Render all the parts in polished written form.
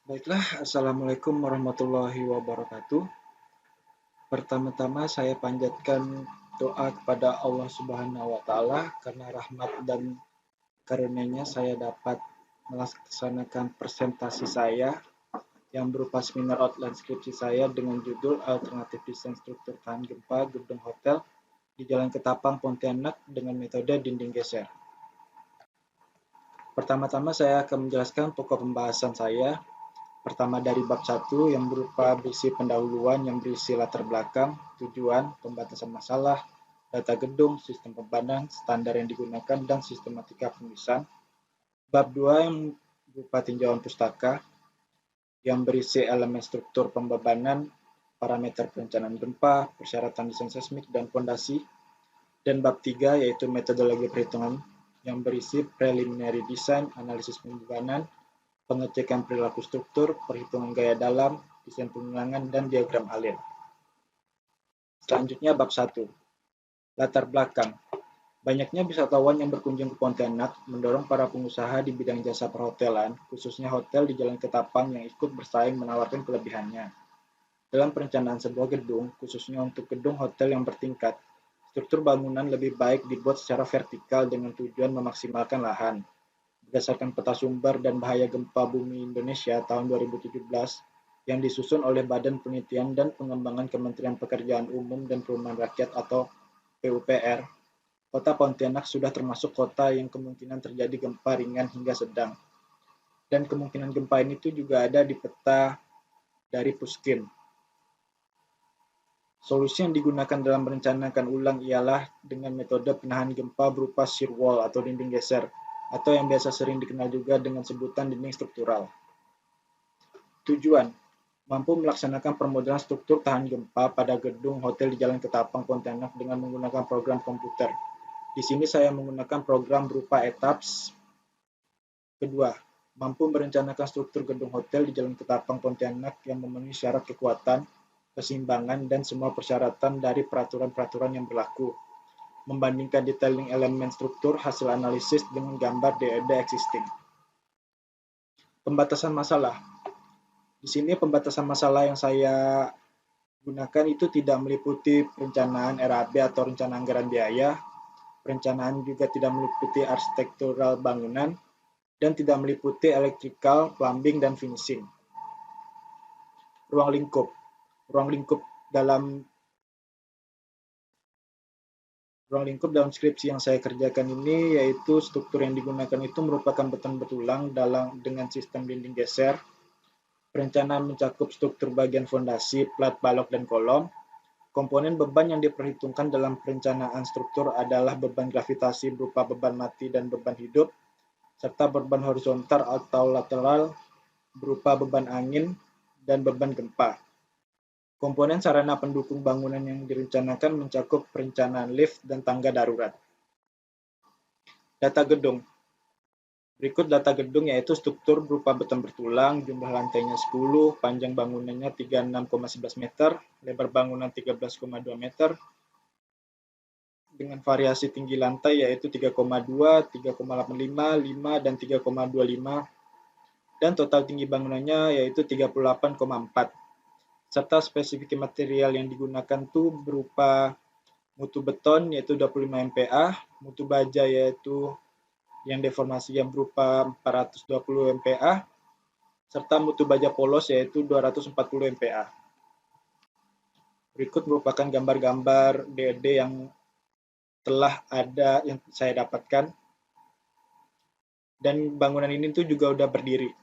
Baiklah, Assalamualaikum warahmatullahi wabarakatuh. Pertama-tama saya panjatkan doa kepada Allah Subhanahu wa Ta'ala karena rahmat dan karunia-Nya saya dapat melaksanakan presentasi saya yang berupa seminar outline skripsi saya dengan judul Alternatif Desain Struktur Tahan Gempa Gedung Hotel di Jalan Ketapang, Pontianak dengan metode dinding geser. Pertama-tama saya akan menjelaskan pokok pembahasan saya. Pertama dari bab 1 yang berupa berisi pendahuluan yang berisi latar belakang, tujuan, pembatasan masalah, data gedung, sistem pembanan, standar yang digunakan, dan sistematika penulisan. Bab 2 yang berupa tinjauan pustaka yang berisi elemen struktur pembebanan, parameter perencanaan gempa, persyaratan desain seismik, dan fondasi. Dan bab 3 yaitu metodologi perhitungan yang berisi preliminary design, analisis pembebanan, pengecekan perilaku struktur, perhitungan gaya dalam, desain pengulangan, dan diagram alir. Selanjutnya bab 1. Latar belakang. Banyaknya wisatawan yang berkunjung ke Pontianak mendorong para pengusaha di bidang jasa perhotelan, khususnya hotel di Jalan Ketapang yang ikut bersaing menawarkan kelebihannya. Dalam perencanaan sebuah gedung, khususnya untuk gedung hotel yang bertingkat, struktur bangunan lebih baik dibuat secara vertikal dengan tujuan memaksimalkan lahan. Berdasarkan peta sumber dan bahaya gempa bumi Indonesia tahun 2017 yang disusun oleh Badan Penelitian dan Pengembangan Kementerian Pekerjaan Umum dan Perumahan Rakyat atau PUPR, Kota Pontianak sudah termasuk kota yang kemungkinan terjadi gempa ringan hingga sedang. Dan kemungkinan gempa ini tuh juga ada di peta dari Puskim. Solusi yang digunakan dalam merencanakan ulang ialah dengan metode penahan gempa berupa shear wall atau dinding geser, atau yang biasa sering dikenal juga dengan sebutan dinding struktural. Tujuan: mampu melaksanakan permodelan struktur tahan gempa pada gedung hotel di Jalan Ketapang, Pontianak dengan menggunakan program komputer. Di sini saya menggunakan program berupa ETAPS. Kedua, mampu merencanakan struktur gedung hotel di Jalan Ketapang, Pontianak yang memenuhi syarat kekuatan, keseimbangan, dan semua persyaratan dari peraturan-peraturan yang berlaku. Membandingkan detailing elemen struktur hasil analisis dengan gambar DED existing. Pembatasan masalah. Di sini pembatasan masalah yang saya gunakan itu tidak meliputi perencanaan RAB atau rencana anggaran biaya, perencanaan juga tidak meliputi arsitektural bangunan, dan tidak meliputi electrical, plumbing, dan finishing. Ruang lingkup. Ruang lingkup dalam skripsi yang saya kerjakan ini yaitu struktur yang digunakan itu merupakan beton betulang dengan sistem dinding geser. Perencanaan mencakup struktur bagian fondasi, plat, balok, dan kolom. Komponen beban yang diperhitungkan dalam perencanaan struktur adalah beban gravitasi berupa beban mati dan beban hidup, serta beban horizontal atau lateral berupa beban angin dan beban gempa. Komponen sarana pendukung bangunan yang direncanakan mencakup perencanaan lift dan tangga darurat. Data gedung. Berikut data gedung yaitu struktur berupa beton bertulang, jumlah lantainya 10, panjang bangunannya 36,11 meter, lebar bangunan 13,2 meter, dengan variasi tinggi lantai yaitu 3,2, 3,85, 5, dan 3,25, dan total tinggi bangunannya yaitu 38,4. Serta spesifik material yang digunakan itu berupa mutu beton yaitu 25 MPa, mutu baja yaitu yang deformasinya berupa 420 MPa, serta mutu baja polos yaitu 240 MPa. Berikut merupakan gambar-gambar DED yang telah ada yang saya dapatkan, dan bangunan ini tuh juga udah berdiri.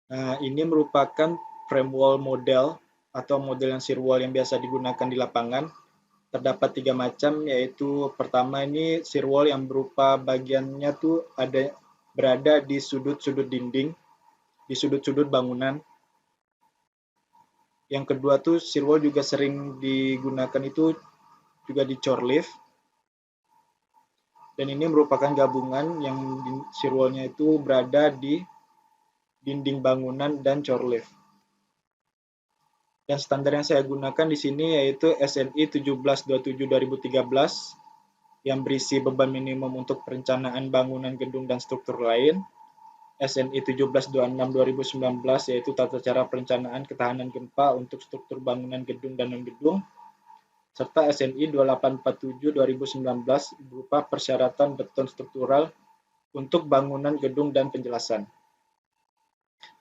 Nah, ini merupakan frame wall model atau model yang shear wall yang biasa digunakan di lapangan. Terdapat 3 macam, yaitu pertama ini shear wall yang berupa bagiannya tuh berada di sudut-sudut dinding, di sudut-sudut bangunan. Yang kedua tuh shear wall juga sering digunakan itu juga di chore lift. Dan ini merupakan gabungan yang shear wall-nya itu berada di dinding bangunan dan chore lift. Dan standar yang saya gunakan di sini yaitu SNI 1727/2013 yang berisi beban minimum untuk perencanaan bangunan gedung dan struktur lain, SNI 1726/2019 yaitu tata cara perencanaan ketahanan gempa untuk struktur bangunan gedung dan non-gedung, serta SNI 2847/2019 berupa persyaratan beton struktural untuk bangunan gedung dan penjelasan.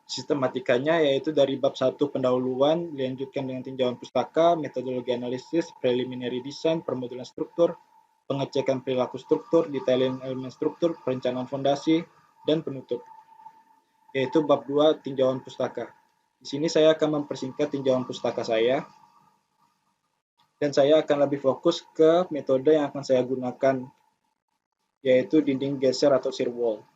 Sistematikanya yaitu dari bab 1 pendahuluan, dilanjutkan dengan tinjauan pustaka, metodologi analisis, preliminary design, permodelan struktur, pengecekan perilaku struktur, detailing elemen struktur, perencanaan fondasi, dan penutup. Yaitu bab 2 tinjauan pustaka. Di sini saya akan mempersingkat tinjauan pustaka saya, dan saya akan lebih fokus ke metode yang akan saya gunakan, yaitu dinding geser atau shear wall.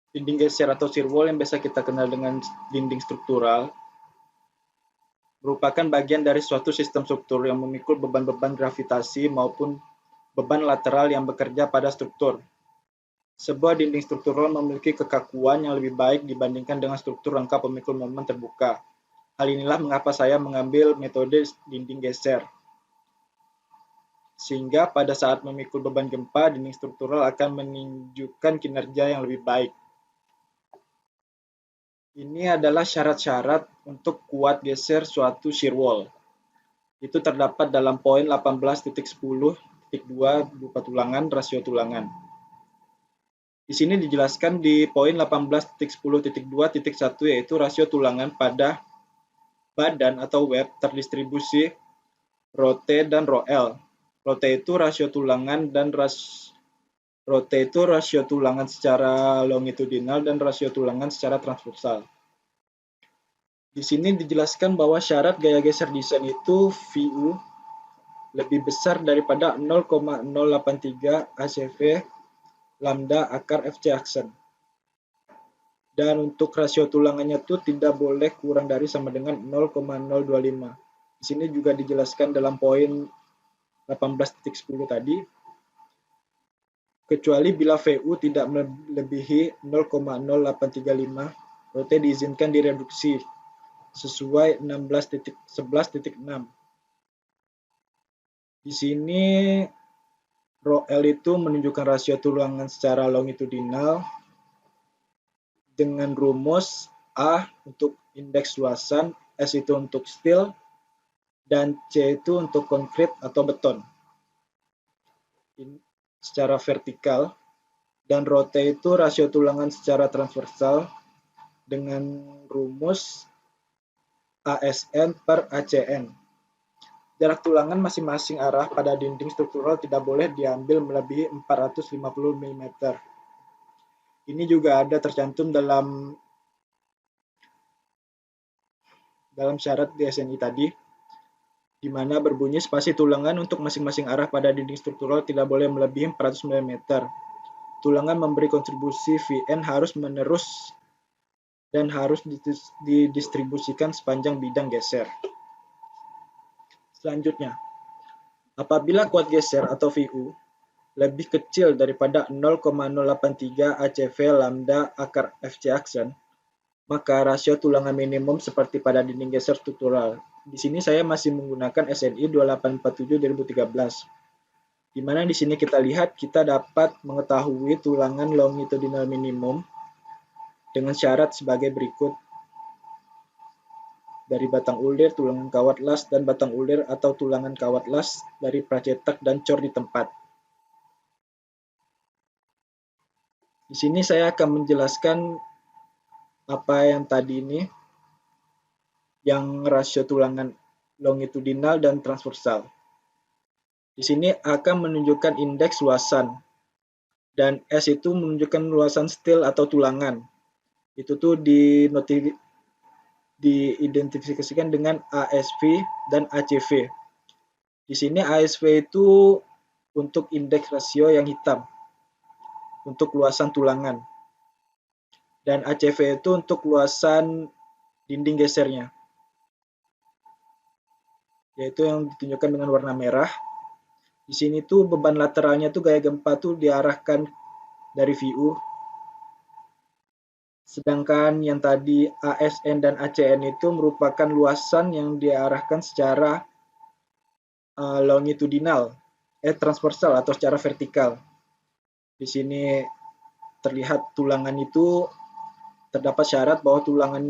Dinding geser atau shear wall yang biasa kita kenal dengan dinding struktural merupakan bagian dari suatu sistem struktur yang memikul beban-beban gravitasi maupun beban lateral yang bekerja pada struktur. Sebuah dinding struktural memiliki kekakuan yang lebih baik dibandingkan dengan struktur rangka pemikul momen terbuka. Hal inilah mengapa saya mengambil metode dinding geser. Sehingga pada saat memikul beban gempa, dinding struktural akan menunjukkan kinerja yang lebih baik. Ini adalah syarat-syarat untuk kuat geser suatu shear wall. Itu terdapat dalam poin 18.10.2 berupa tulangan, rasio tulangan. Di sini dijelaskan di poin 18.10.2.1 yaitu rasio tulangan pada badan atau web terdistribusi rho T dan rho L. Rho T itu rasio tulangan dan rho T itu rasio tulangan secara longitudinal dan rasio tulangan secara transversal. Di sini dijelaskan bahwa syarat gaya geser desain itu VU lebih besar daripada 0,083 ACV lambda akar FC aksen. Dan untuk rasio tulangannya itu tidak boleh kurang dari sama dengan 0,025. Di sini juga dijelaskan dalam poin 18.10 tadi, kecuali bila VU tidak melebihi 0,0835, ROT diizinkan direduksi sesuai 16.11.6. Di sini rho L itu menunjukkan rasio tulangan secara longitudinal dengan rumus A untuk indeks luasan, S itu untuk steel, dan C itu untuk konkrit atau beton secara vertikal, dan rho T itu rasio tulangan secara transversal dengan rumus ASN per ACN. Jarak tulangan masing-masing arah pada dinding struktural tidak boleh diambil melebihi 450 mm. Ini juga ada tercantum dalam syarat di SNI tadi, di mana berbunyi spasi tulangan untuk masing-masing arah pada dinding struktural tidak boleh melebihi 400 mm. Tulangan memberi kontribusi Vn harus menerus dan harus didistribusikan sepanjang bidang geser. Selanjutnya, apabila kuat geser atau VU lebih kecil daripada 0,083 ACV lambda akar FC aksen, maka rasio tulangan minimum seperti pada dinding geser struktural. Di sini saya masih menggunakan SNI 2847/2013. Di mana di sini kita lihat kita dapat mengetahui tulangan longitudinal minimum dengan syarat sebagai berikut. Dari batang ulir, tulangan kawat las, dan batang ulir atau tulangan kawat las dari pracetak dan cor di tempat. Di sini saya akan menjelaskan apa yang tadi ini, yang rasio tulangan longitudinal dan transversal. Di sini akan menunjukkan indeks luasan, dan S itu menunjukkan luasan steel atau tulangan. Itu tuh diidentifikasikan dengan ASV dan ACV. Di sini ASV itu untuk indeks rasio yang hitam, untuk luasan tulangan. Dan ACV itu untuk luasan dinding gesernya, yaitu yang ditunjukkan dengan warna merah. Di sini tuh beban lateralnya tuh gaya gempa tuh diarahkan dari VU. Sedangkan yang tadi ASN dan ACN itu merupakan luasan yang diarahkan secara longitudinal, transversal atau secara vertikal. Di sini terlihat tulangan itu terdapat syarat bahwa tulangan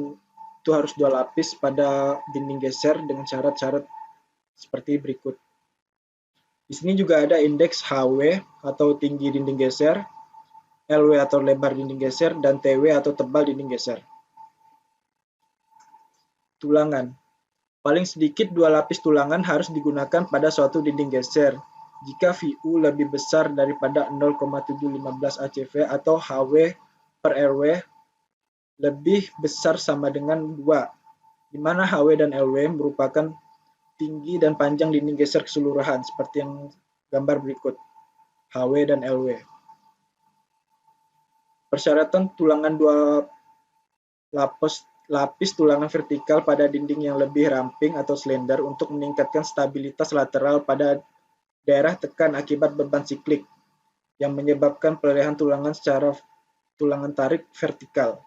itu harus 2 lapis pada dinding geser dengan syarat-syarat seperti berikut. Di sini juga ada indeks HW atau tinggi dinding geser, LW atau lebar dinding geser, dan TW atau tebal dinding geser. Tulangan. Paling sedikit 2 lapis tulangan harus digunakan pada suatu dinding geser. Jika VU lebih besar daripada 0,715 ACV atau HW per RW lebih besar sama dengan 2, di mana HW dan LW merupakan tinggi dan panjang dinding geser keseluruhan, seperti yang gambar berikut, HW dan LW. Persyaratan tulangan 2 lapis tulangan vertikal pada dinding yang lebih ramping atau slender untuk meningkatkan stabilitas lateral pada daerah tekan akibat beban siklik yang menyebabkan pelelehan tulangan secara tulangan tarik vertikal.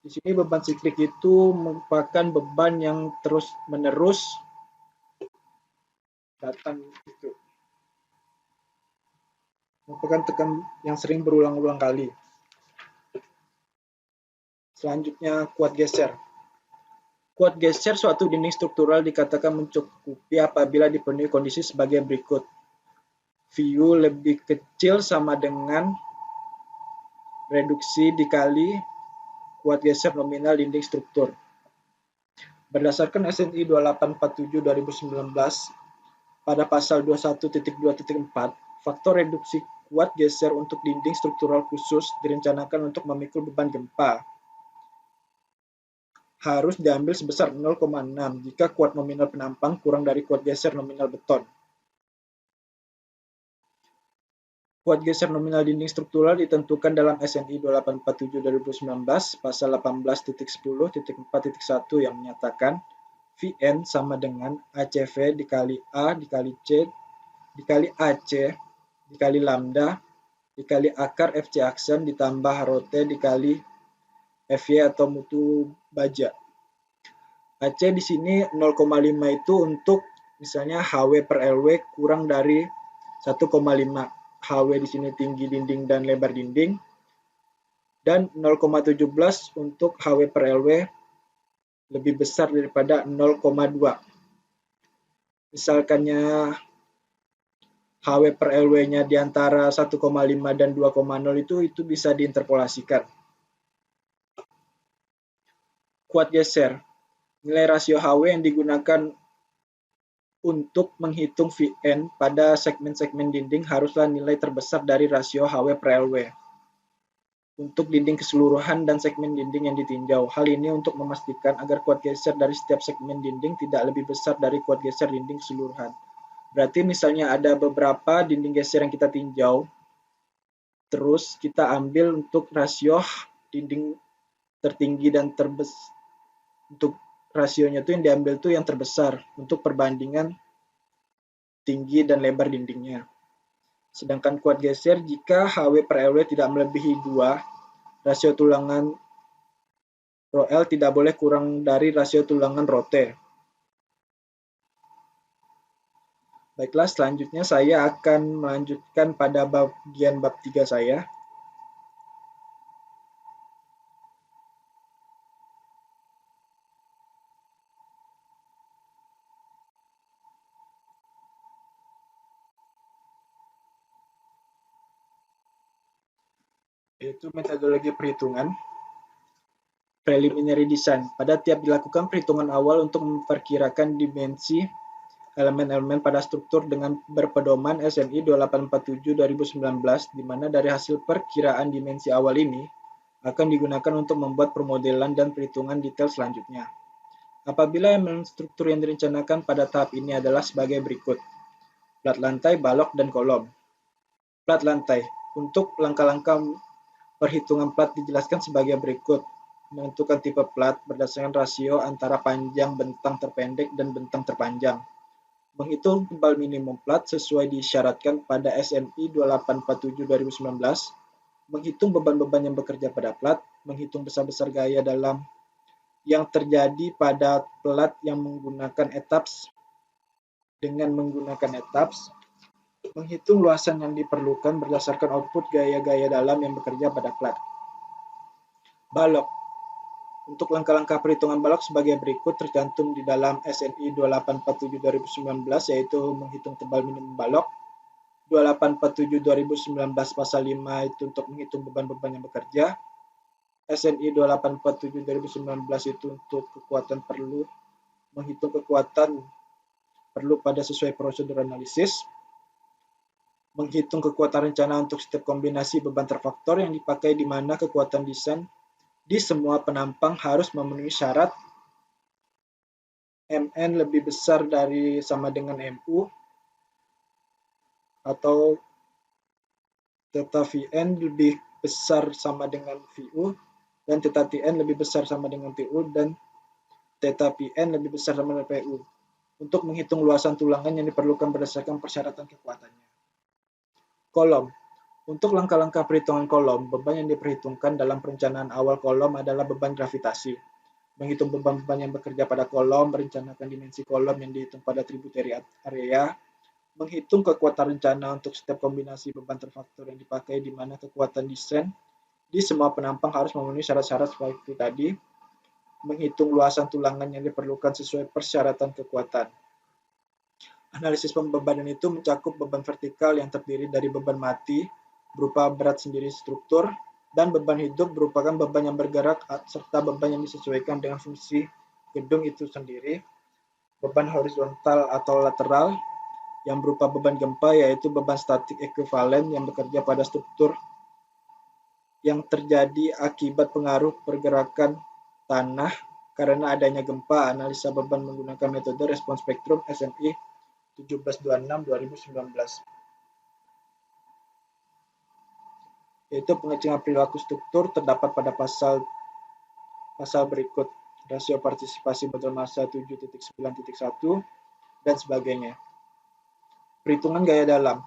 Di sini beban siklik itu merupakan beban yang terus-menerus datang itu. Merupakan tekan yang sering berulang-ulang kali. Selanjutnya, kuat geser. Kuat geser suatu dinding struktural dikatakan mencukupi apabila dipenuhi kondisi sebagai berikut. VU lebih kecil sama dengan reduksi dikali kuat geser nominal dinding struktur. Berdasarkan SNI 2847/2019, pada pasal 21.2.4, faktor reduksi kuat geser untuk dinding struktural khusus direncanakan untuk memikul beban gempa harus diambil sebesar 0,6 jika kuat nominal penampang kurang dari kuat geser nominal beton. Kuat geser nominal dinding struktural ditentukan dalam SNI 2847/2019 pasal 18.10.4.1 yang menyatakan Vn sama dengan ACV dikali A dikali C dikali AC dikali lambda dikali akar FC aksen ditambah rho T dikali Fy atau mutu baja. AC di sini 0,5 itu untuk misalnya HW per LW kurang dari 1,5. HW di sini tinggi dinding dan lebar dinding, dan 0,17 untuk HW per LW lebih besar daripada 0,2. Misalkannya HW per LW-nya di antara 1,5 dan 2,0 itu bisa diinterpolasikan. Kuat geser. Nilai rasio HW yang digunakan untuk menghitung Vn pada segmen-segmen dinding haruslah nilai terbesar dari rasio HW per LW untuk dinding keseluruhan dan segmen dinding yang ditinjau. Hal ini untuk memastikan agar kuat geser dari setiap segmen dinding tidak lebih besar dari kuat geser dinding keseluruhan. Berarti misalnya ada beberapa dinding geser yang kita tinjau, terus kita ambil untuk rasio dinding tertinggi dan untuk rasionya itu yang diambil tuh yang terbesar untuk perbandingan tinggi dan lebar dindingnya. Sedangkan kuat geser jika HW per LW tidak melebihi 2, rasio tulangan rho L tidak boleh kurang dari rasio tulangan rho T. Baiklah, selanjutnya saya akan melanjutkan pada bagian bab 3 saya. Yaitu metodologi perhitungan. Preliminary design. Pada tiap dilakukan perhitungan awal untuk memperkirakan dimensi elemen-elemen pada struktur dengan berpedoman SNI 2847/2019, di mana dari hasil perkiraan dimensi awal ini akan digunakan untuk membuat permodelan dan perhitungan detail selanjutnya. Apabila elemen struktur yang direncanakan pada tahap ini adalah sebagai berikut. Plat lantai, balok, dan kolom. Plat lantai. Untuk langkah-langkah perhitungan plat dijelaskan sebagai berikut. Menentukan tipe plat berdasarkan rasio antara panjang bentang terpendek dan bentang terpanjang. Menghitung tebal minimum plat sesuai disyaratkan pada SNI 2847/2019. menghitung beban-beban yang bekerja pada plat, menghitung besar-besar gaya dalam yang terjadi pada plat yang menggunakan etaps dengan menggunakan etaps, menghitung luasan yang diperlukan berdasarkan output gaya-gaya dalam yang bekerja pada plat. Balok. Untuk langkah-langkah perhitungan balok sebagai berikut tercantum di dalam SNI 2847/2019, yaitu menghitung tebal minimum balok. 2847/2019 pasal 5 itu untuk menghitung beban-beban yang bekerja. SNI 2847/2019 itu untuk kekuatan perlu, menghitung kekuatan perlu pada sesuai prosedur analisis. Menghitung kekuatan rencana untuk setiap kombinasi beban terfaktor yang dipakai di mana kekuatan desain di semua penampang harus memenuhi syarat Mn lebih besar dari sama dengan Mu atau theta Vn lebih besar sama dengan Vu dan theta Tn lebih besar sama dengan Tu dan theta Pn lebih besar sama dengan Pu untuk menghitung luasan tulangan yang diperlukan berdasarkan persyaratan kekuatannya. Kolom. Untuk langkah-langkah perhitungan kolom, beban yang diperhitungkan dalam perencanaan awal kolom adalah beban gravitasi. Menghitung beban-beban yang bekerja pada kolom, merencanakan dimensi kolom yang dihitung pada tributary area, menghitung kekuatan rencana untuk setiap kombinasi beban terfaktor yang dipakai di mana kekuatan desain di semua penampang harus memenuhi syarat-syarat seperti tadi, menghitung luasan tulangan yang diperlukan sesuai persyaratan kekuatan. Analisis pembebanan itu mencakup beban vertikal yang terdiri dari beban mati, berupa berat sendiri struktur, dan beban hidup merupakan beban yang bergerak serta beban yang disesuaikan dengan fungsi gedung itu sendiri. Beban horizontal atau lateral yang berupa beban gempa, yaitu beban statik ekuivalen yang bekerja pada struktur yang terjadi akibat pengaruh pergerakan tanah karena adanya gempa. Analisa beban menggunakan metode respons spektrum SNI 1726/2019. Yaitu pengecekan perilaku struktur terdapat pada pasal berikut: rasio partisipasi modal massa 7.9.1 dan sebagainya. Perhitungan gaya dalam.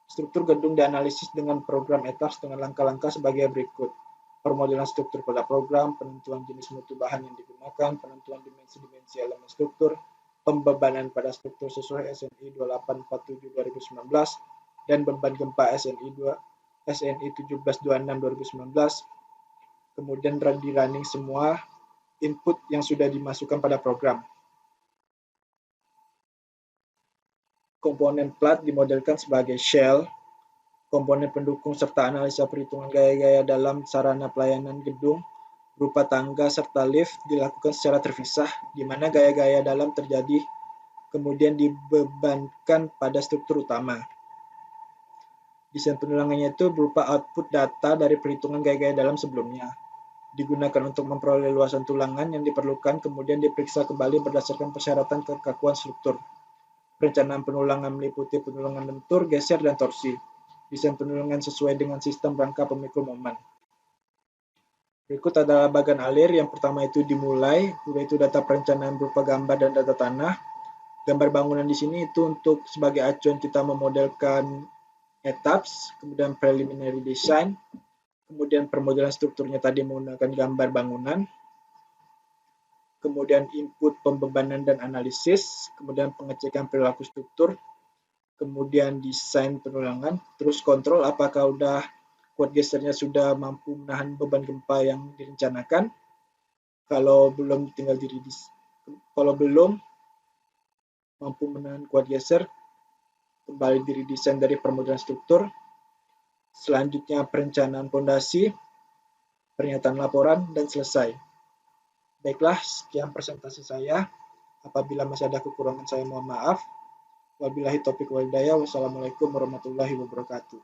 Struktur gedung dianalisis dengan program etaps dengan langkah-langkah sebagai berikut: permodelan struktur pada program, penentuan jenis mutu bahan yang digunakan, penentuan dimensi-dimensi elemen struktur, pembebanan pada struktur sesuai SNI 2847/2019 dan beban gempa SNI 1726/2019. Kemudian di running semua input yang sudah dimasukkan pada program. Komponen plat dimodelkan sebagai shell, komponen pendukung serta analisa perhitungan gaya-gaya dalam sarana pelayanan gedung berupa tangga serta lift dilakukan secara terpisah, di mana gaya-gaya dalam terjadi kemudian dibebankan pada struktur utama. Desain penulangannya itu berupa output data dari perhitungan gaya-gaya dalam sebelumnya. Digunakan untuk memperoleh luasan tulangan yang diperlukan, kemudian diperiksa kembali berdasarkan persyaratan kekakuan struktur. Perencanaan penulangan meliputi penulangan lentur, geser, dan torsi. Desain penulangan sesuai dengan sistem rangka pemikul momen. Berikut adalah bagan alir. Yang pertama itu dimulai, yaitu data perencanaan berupa gambar dan data tanah. Gambar bangunan di sini itu untuk sebagai acuan kita memodelkan etaps, kemudian preliminary design, kemudian permodelan strukturnya tadi menggunakan gambar bangunan, kemudian input pembebanan dan analisis, kemudian pengecekan perilaku struktur, kemudian desain penulangan, terus kontrol apakah udah kuat gesernya sudah mampu menahan beban gempa yang direncanakan. Kalau belum tinggal kalau belum mampu menahan kuat geser, kembali diredesain dari permodelan struktur. Selanjutnya perencanaan fondasi, pernyataan laporan, dan selesai. Baiklah, sekian presentasi saya. Apabila masih ada kekurangan saya mohon maaf. Wabillahi taufiq wal hidayah. Wassalamualaikum warahmatullahi wabarakatuh.